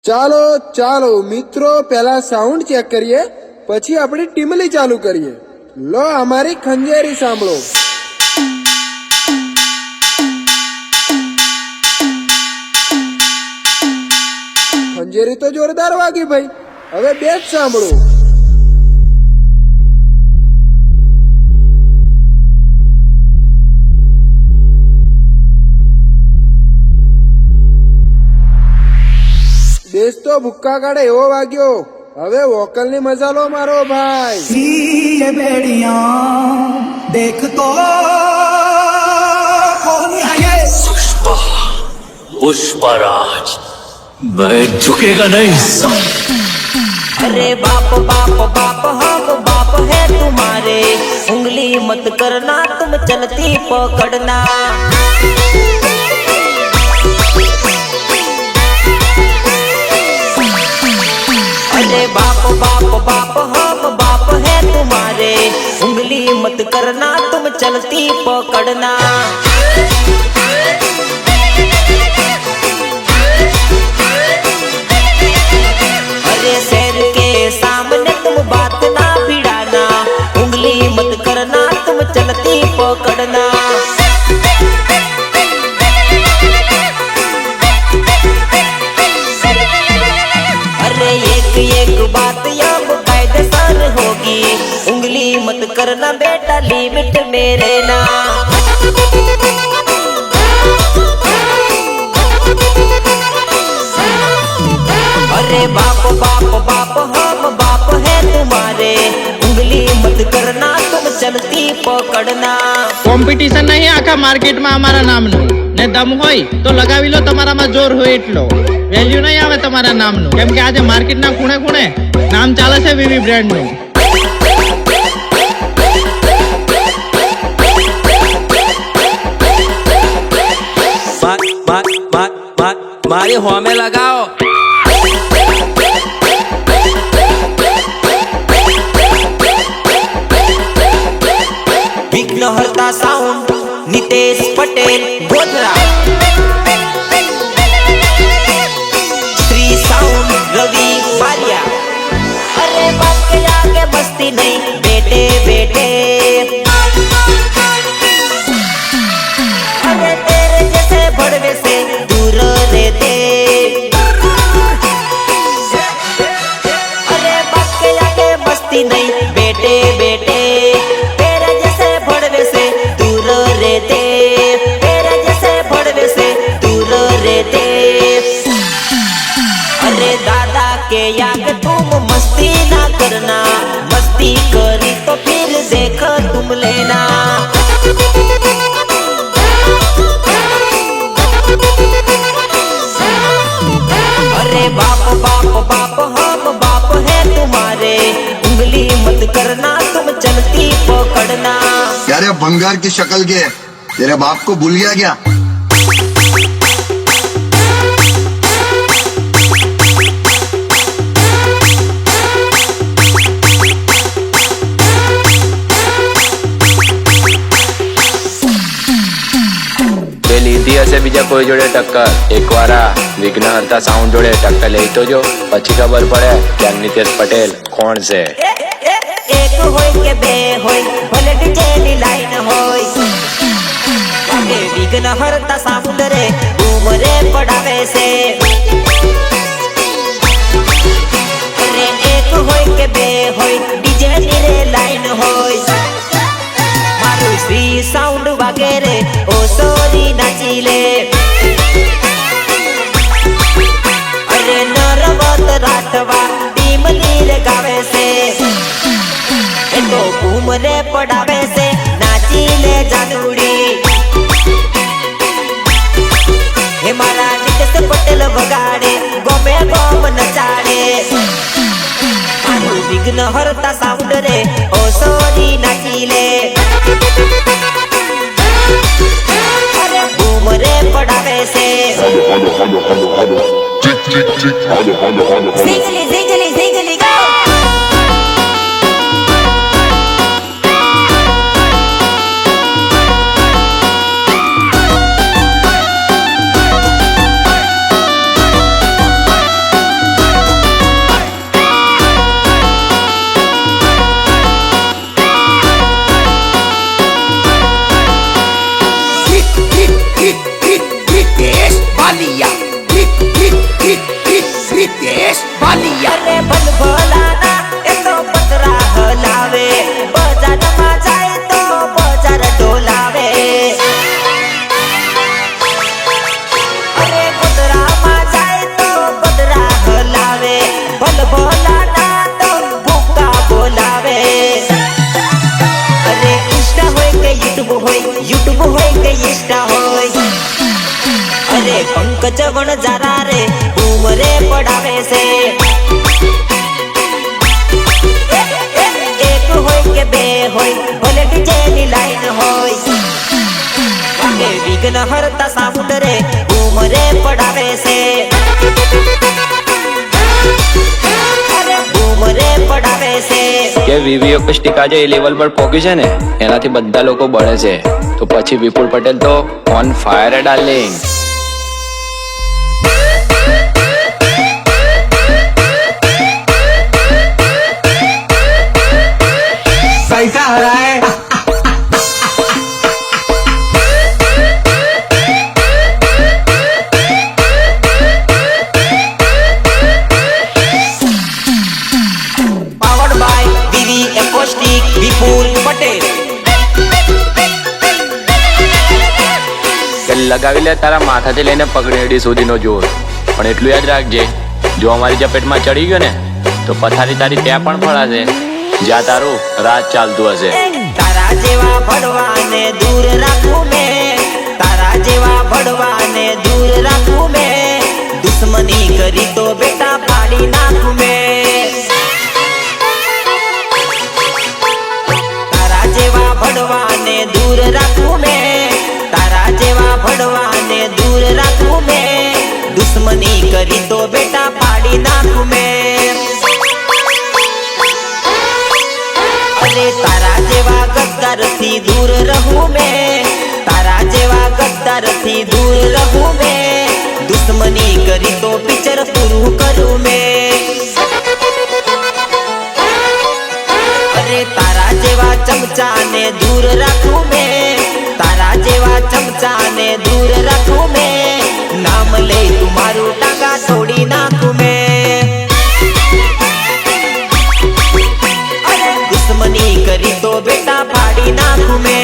ચાલો ચાલો મિત્રો, પહેલા સાઉન્ડ ચેક કરીએ, પછી આપણી ટીમલી ચાલુ કરીએ. લો અમારી ખંજેરી સાંભળો. ખંજેરી તો જોરદાર વાગી ભાઈ. હવે બેજ સાંભળો. બેસ તો ભુક્કા કાઢે એવો વાગ્યો. હવે વોકલ ની મજા લો મારો ભાઈ. ये बेड़ियां देख तो कौन है ये पुष्पराज, मैं झुकेगा नहीं. अरे बाप बाप बाप हम बाप है तुम्हारे, उंगली मत करना तुम चलती पकड़ना. अरे बाप बाप बाप हम बाप है तुम्हारे, उंगली मत करना तुम चलती पकड़ना. अरे शेर के सामने तुम बात ना भिड़ाना, उंगली मत करना तुम चलती पकड़ना. अरे एक एक बात अब कायदेसर होगी, उंगली मत करना बेटा लिमिट में रहना. अरे बाप बाप बाप हम बाप है तुम्हारे, उंगली मत करना तुम चलती पकड़ना. કોમ્પિટિશન નહીં આખા માર્કેટમાં અમારા નામનું. ને દમ હોય તો લગાવી લો, તમારામાં જોર હોય એટલો. વેલ્યુ નહીં આવે તમારા નામનું, કેમ કે આજે માર્કેટના ખૂણે ખૂણે નામ ચાલે છે વિવી બ્રાન્ડનું. મારી હોમે લગાવો. વિઘ્નહર્તા સાઉન્ડ નિતેશ પટેલ ગોધરા. શ્રી સાઉન્ડ રવિ બારિયા. અરે બાપ के आगे मस्ती नहीं बेटे बेटे, अरे तेरे जैसे भड़वे से दूर रहते. अरे बाप के आगे मस्ती नहीं बेटे बेटे, तेरे जैसे भड़वे से दूर रहते. तेरे जैसे भड़वे से दूर रहते. अरे दादा के आगे तुम मस्ती ना करना, मस्ती करी तो फिर देख तुम लेना. अरे बाप बाप बाप हम बाप है तुम्हारे, उंगली मत करना तुम चलती पकड़ना. यार भंगार की शक्ल के तेरे बाप को भूल गया क्या? લીધી હશે બીજા કોઈ જોડે ટક્કર, એકવાર આ વિઘ્નહર્તા સાઉન્ડ જોડે ટક્કર લઈ તો જો, પછી ખબર પડે કે આ નિતેશ પટેલ કોણ છે. એક હોય કે બે હોય, ભલે ડીજે ની લાઈન હોય, અને વિઘ્નહર્તા સાઉન્ડ રે ઉમરે પડાવે છે. અરે એક હોય કે બે હોય, ડીજે ની રે લાઈન હોય, મારું શ્રી સાઉન્ડ વગેરે ઓ સોરી નાચી લે. અરે નરવત રાઠવા ટીમલી રે ગાવે છે, એ તો ઘૂમરે પડાવે છે, નાચી લે જાનુડી. હે મારા નિતેશ પટેલ વગાડે, ગમે ગમ નચાડે, મારું વિઘ્નહર્તા સાઉન્ડ રે ઓ સોરી નાચી લે. અરે ઘૂમરે પડાવે છે. ઝીંગલી ઝીંગલી ઝીંગલી ગો. वालिया અરે ભલભલાના એ તો પતરા હલાવે, બજારમાં જાય તો બજાર ઢોલાવે. અરે ગોધરામાં જાય તો ગોધરા હલાવે, ભલભલાના તો ભૂકા બોલાવે. અરે ઇન્સ્ટા હોય કે યુટ્યુબ હોય કે ઇન્સ્ટા હોય, અરે પંકજ વણજારા રે ઉમરે પડાવે છે. એક હોય કે બે હોય, ભલે ડીજેની લાઈન હોય, અને વિઘ્ન હરતા સાઉન્ડ રે ઉમરે પડાવે છે. અરે ઉમરે પડાવે છે. કે વીવી એકોસ્ટિક આજે એ લેવલ પર પહોંચ્યું છે ને એનાથી બધા લોકો બળે છે, તો પછી વિપુલ પટેલ તો ઓન ફાયર ડાર્લિંગ. कैसा हो रहा है પાવર્ડ બાય વીવી એકોસ્ટિક વિપુલ પટેલ. કે લગાવી લે તારા માથાથી લઈને પગડેડી સુધીનો જોર, પણ એટલું યાદ રાખજે, જો અમારી ઝપેટમાં ચડી ગયો ને તો પથારી તારી ત્યાં પણ ફળાશે જ્યાં તારું રાજ ચાલતું હશે. તારા જેવા ભડવાને દૂર રાખું મેં, તારા જેવા ભડવાને દૂર રાખું મેં, દુશ્મની કરી તો બેટા પાડી નાખું મેં. તારા જેવા ભડવાને દૂર રાખું મેં, તારા જેવા ભડવાને દૂર રાખું મેં, દુશ્મની કરી તો બેટા પાડી નાખું મેં. અરે તારા જેવા ગદ્દારથી દૂર રહું મેં, તારા જેવા ગદ્દારથી દૂર રહું મેં, દુશ્મની કરી તો પિક્ચર પૂરું કરું મેં. અરે તારા જેવા ચમચાને દૂર રાખું મેં, તારા જેવા ચમચાને દૂર રાખું મેં, નામ લઈ તું મારું ટાંગા તોડી નાખું મેં. દુશ્મની કરી તો બેટા પાડી નાખું મેં.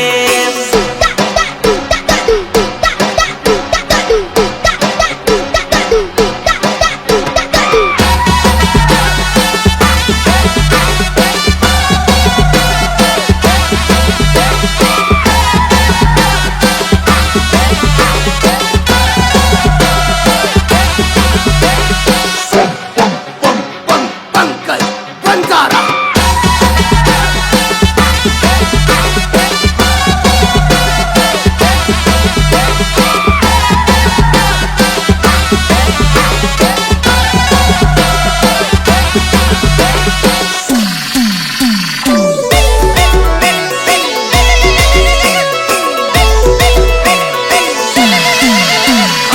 पंकज वणजारा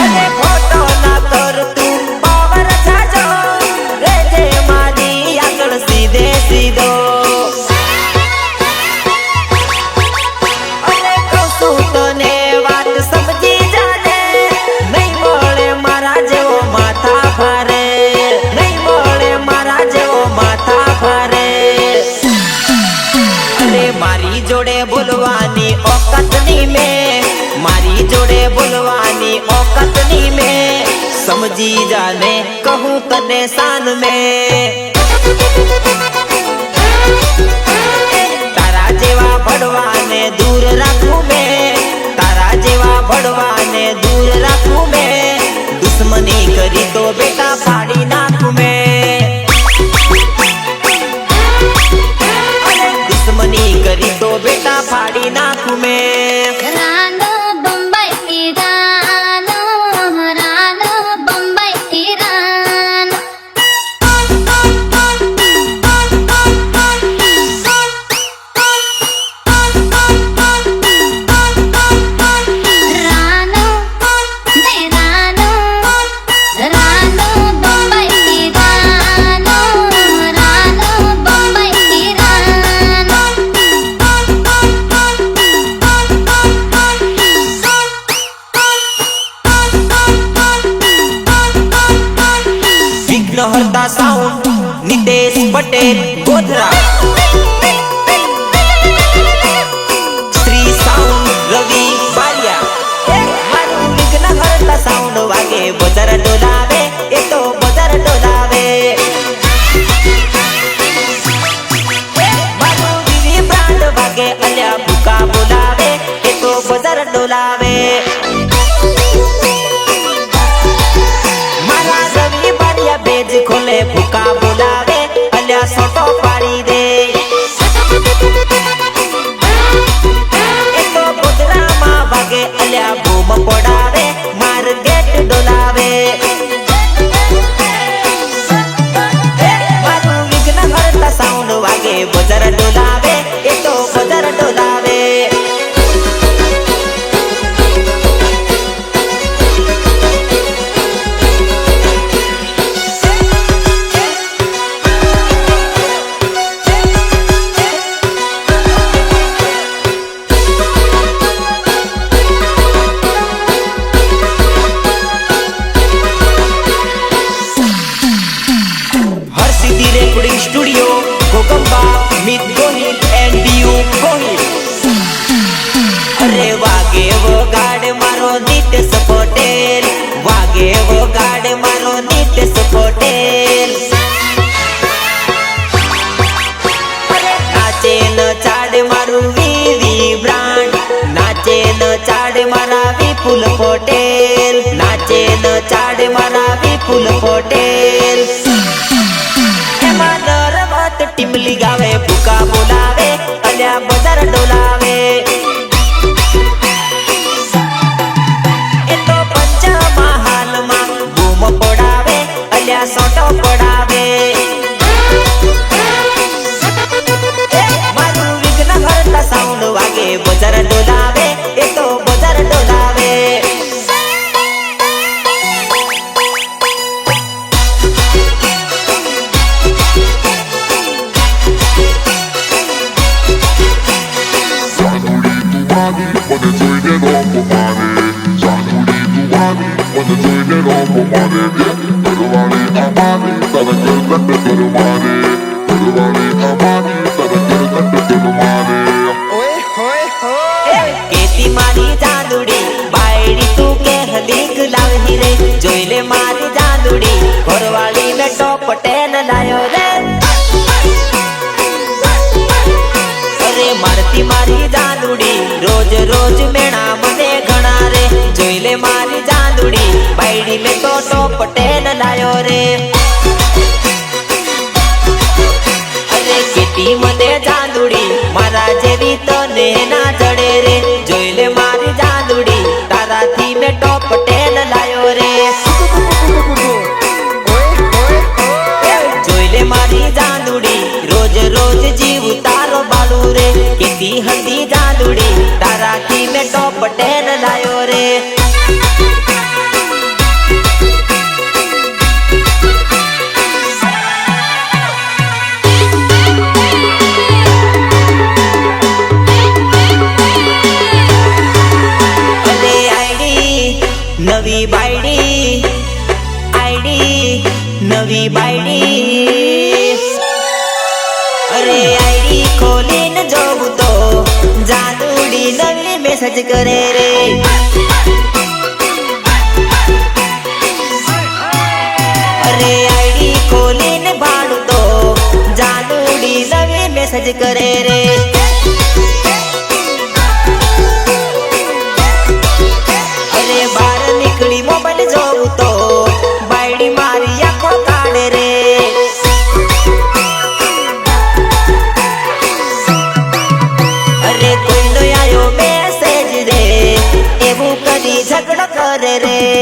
અરે ખોટો ના કર તું પાવર જાજો, રેજે મારી આગળ સીધે સીધો. અરે કહું છું તને વાત સમજી જાને, નહીં મળે મારા જેવો માથા ભારે, નહીં મળે મારા જેવો માથા ભારે. અરે મારી જોડે બોલવાની ઓકાતની મેં, મારી જોડે બોલવાની ઓકાતની મેં, સમજી જાને કહું તને શાન મેં. તારા જેવા ભડવાને દૂર રાખું મેં, તારા જેવા ભડવાને દૂર રાખું મેં, દુશ્મની કરી તો બેટા પાડી નાખું મેં. દુશ્મની કરી તો બેટા પાડી નાખું મેં. રાનો બંબઈ રાનો, રાનો બંબઈ રાનો. રાનો ને રાનો, રાનો બંબઈ રાનો, રાનો બંબઈ રાનો. વિઘ્નહર્તા સાઉન્ડ નિતેશ પટેલ ગોધરા શ્રી સાઉન્ડ રવિ બારિયા મારું વિઘ્નહર્તા સાઉન્ડ વાગે બજાર ડોલાવે એ તો બજાર ડોલાવે મારું વિવી બ્રાન્ડ વાગે અલ્યા ભૂકા બોલાવે એ તો બજાર ડોલાવે બેજ ખોલે ભૂકા બોલાવે અલ્યા સોટો પાડી દે એ તો ગોધરામાં વાગે અલ્યા બૂમ પડાવે માર ગેટ ડોલાવે મારું વિઘ્નહર્તા સાઉન્ડ વાગે બજાર ડોલાવે એ તો બજાર ડોલાવે સ્ટુડિયો ગોગંબા મિત ગોહિલ એન્ડ ડીયુ ગોહિલ અરે વાગે વગાડ મારો નિતેશ પટેલ વાગે વગાડ મારો નિતેશ પટેલ અરે નાચે ન ચાડ મારું વીવી બ્રાન્ડ નાચે ન ચાડ મારા વિપુલ પટેલ નાચે ન ચાડ મારા વિપુલ પટેલ ટીમલી ગાવે ભૂકા બોલાવે અલ્યા બજાર ડોલાવે એ તો પંચમહાલમાં બૂમ પડાવે અલ્યા સોટો પડાવે મારું વિઘ્નહર્તા સાઉન્ડ વાગે બજાર ડોલાવે એ તો બજાર ડોલાવે કેતી મારી જાદુડી બાયડી તું કે હલીક લાવહી રે જોઈ લે મારી જાદુડી ઘરવાળી ને ટોપટેન લાયો રે અરે મારતી મારી જાદુડી રોજ રોજ મેણા મને ઘણા રે જોઈ લે મારી જાદુડી બાયડી ને તો ટોપટેન લાયો રે અરે કેતી મને જાદુડી મારા જેવી તને ના જડે રે જોઈ લે મારી જાદુડી તારાથી મેં ટોપટેન લાયો રે જોઈ લે મારી જાદુડી રોજ રોજ જીવ તારો બાળુ રે કેતી હતી જાદુડી તારાથી મેં ટોપટેન લાયો રે નવી બાયડી અરે આઈડી ખોલીને જોવું તો જાદુડી નવી મેસેજ કરે રે અરે આઈડી ખોલીને ભાડું તો જાદુડી નવી મેસેજ કરે રે અરે બહાર નીકળી મોબાઈલ જોવું તો બાયડી મારી આંખો કાઢે રે અરે કોઈનો આયો મેસેજ રે એવું કદી ઝઘડો કરે રે